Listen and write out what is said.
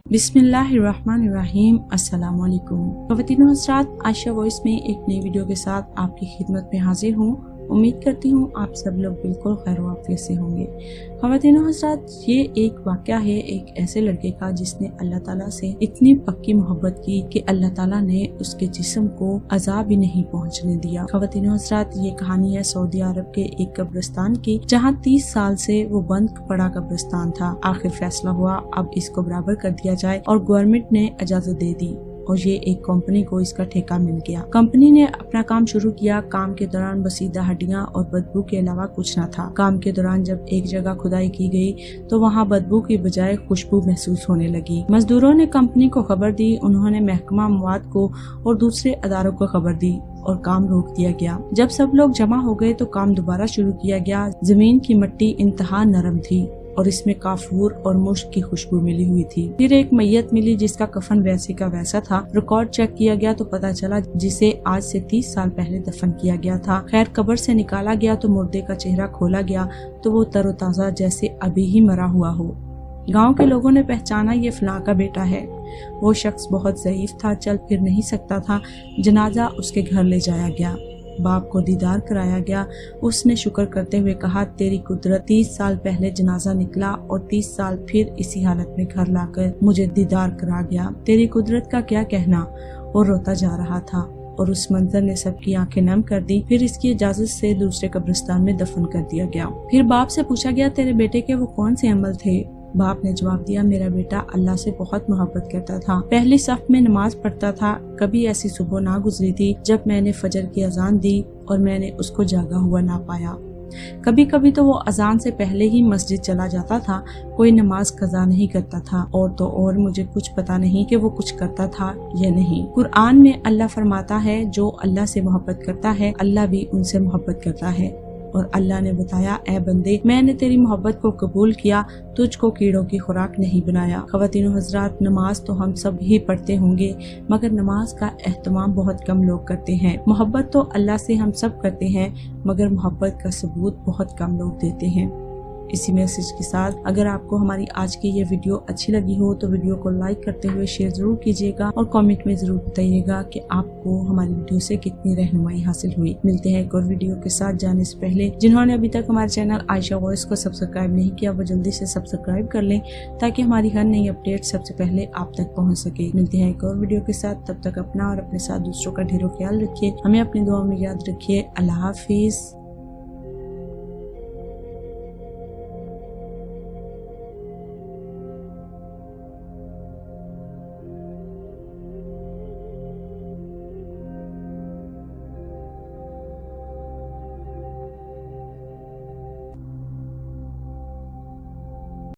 बिस्मिल्लाहिर्रहमानिर्रहीम। अस्सलाम वालेकुम। ख़वातीन व हज़रात, आयशा वॉइस में एक नई वीडियो के साथ आपकी खिदमत में हाजिर हूँ। उम्मीद करती हूँ आप सब लोग बिल्कुल खैर वाफियत से होंगे। ख़वातीन व हज़रात, ये एक वाक़या है एक ऐसे लड़के का जिसने अल्लाह ताला से इतनी पक्की मोहब्बत की कि अल्लाह ताला ने उसके जिस्म को अज़ाब भी नहीं पहुँचने दिया। ख़वातीन व हज़रात, ये कहानी है सऊदी अरब के एक कब्रिस्तान की, जहाँ 30 साल से वो बंद पड़ा कब्रिस्तान था। आखिर फैसला हुआ अब इसको बराबर कर दिया जाए और गवर्नमेंट ने इजाज़त दे दी और ये एक कंपनी को इसका ठेका मिल गया। कंपनी ने अपना काम शुरू किया। काम के दौरान बसीदा हड्डियां और बदबू के अलावा कुछ न था। काम के दौरान जब एक जगह खुदाई की गई तो वहाँ बदबू की बजाय खुशबू महसूस होने लगी। मजदूरों ने कंपनी को खबर दी। उन्होंने महकमा मवाद को और दूसरे अदारों को खबर दी और काम रोक दिया गया। जब सब लोग जमा हो गए तो काम दोबारा शुरू किया गया। जमीन की मिट्टी इंतहा नरम थी और इसमें काफूर और मुश्क की खुशबू मिली हुई थी। फिर एक मैयत मिली जिसका कफन वैसे का वैसा था। रिकॉर्ड चेक किया गया तो पता चला जिसे आज से 30 साल पहले दफन किया गया था। खैर, कब्र से निकाला गया तो मुर्दे का चेहरा खोला गया तो वो तरोताजा जैसे अभी ही मरा हुआ हो। गांव के लोगों ने पहचाना ये फलां का बेटा है। वो शख्स बहुत ज़ईफ था, चल फिर नहीं सकता था। जनाजा उसके घर ले जाया गया। बाप को दीदार कराया गया। उसने शुक्र करते हुए कहा, तेरी कुदरत 30 साल पहले जनाजा निकला और 30 साल फिर इसी हालत में घर लाकर मुझे दीदार करा गया। तेरी कुदरत का क्या कहना। और रोता जा रहा था और उस मंजर ने सबकी आंखें नम कर दी। फिर इसकी इजाजत से दूसरे कब्रिस्तान में दफन कर दिया गया। फिर बाप से पूछा गया, तेरे बेटे के वो कौन से अमल थे। बाप ने जवाब दिया, मेरा बेटा अल्लाह से बहुत मोहब्बत करता था। पहली सफ में नमाज पढ़ता था। कभी ऐसी सुबह ना गुजरी थी जब मैंने फजर की अजान दी और मैंने उसको जागा हुआ ना पाया। कभी कभी तो वो अजान से पहले ही मस्जिद चला जाता था। कोई नमाज कज़ा नहीं करता था। और तो और मुझे कुछ पता नहीं कि वो कुछ करता था या नहीं। कुरान में अल्लाह फरमाता है, जो अल्लाह से मोहब्बत करता है अल्लाह भी उनसे मोहब्बत करता है। और अल्लाह ने बताया, ए बंदे, मैंने तेरी मोहब्बत को कबूल किया, तुझको कीड़ों की खुराक नहीं बनाया। ख़वातीन व हज़रात, नमाज तो हम सब ही पढ़ते होंगे मगर नमाज का एहतमाम बहुत कम लोग करते हैं। मोहब्बत तो अल्लाह से हम सब करते हैं मगर मोहब्बत का सबूत बहुत कम लोग देते हैं। इसी मैसेज के साथ अगर आपको हमारी आज की ये वीडियो अच्छी लगी हो तो वीडियो को लाइक करते हुए शेयर जरूर कीजिएगा और कमेंट में जरूर बताइएगा कि आपको हमारी वीडियो से कितनी रहनुमाई हासिल हुई। मिलते हैं एक और वीडियो के साथ। जाने से पहले जिन्होंने अभी तक हमारे चैनल आयशा वॉइस को सब्सक्राइब नहीं किया वो जल्दी से सब्सक्राइब कर लें ताकि हमारी हर नई अपडेट सबसे पहले आप तक पहुँच सके। मिलते हैं एक और वीडियो के साथ। तब तक अपना और अपने साथ दूसरों का ढेरों ख्याल रखिए। हमें अपनी दुआ में याद रखिए। अल्लाह हाफिज।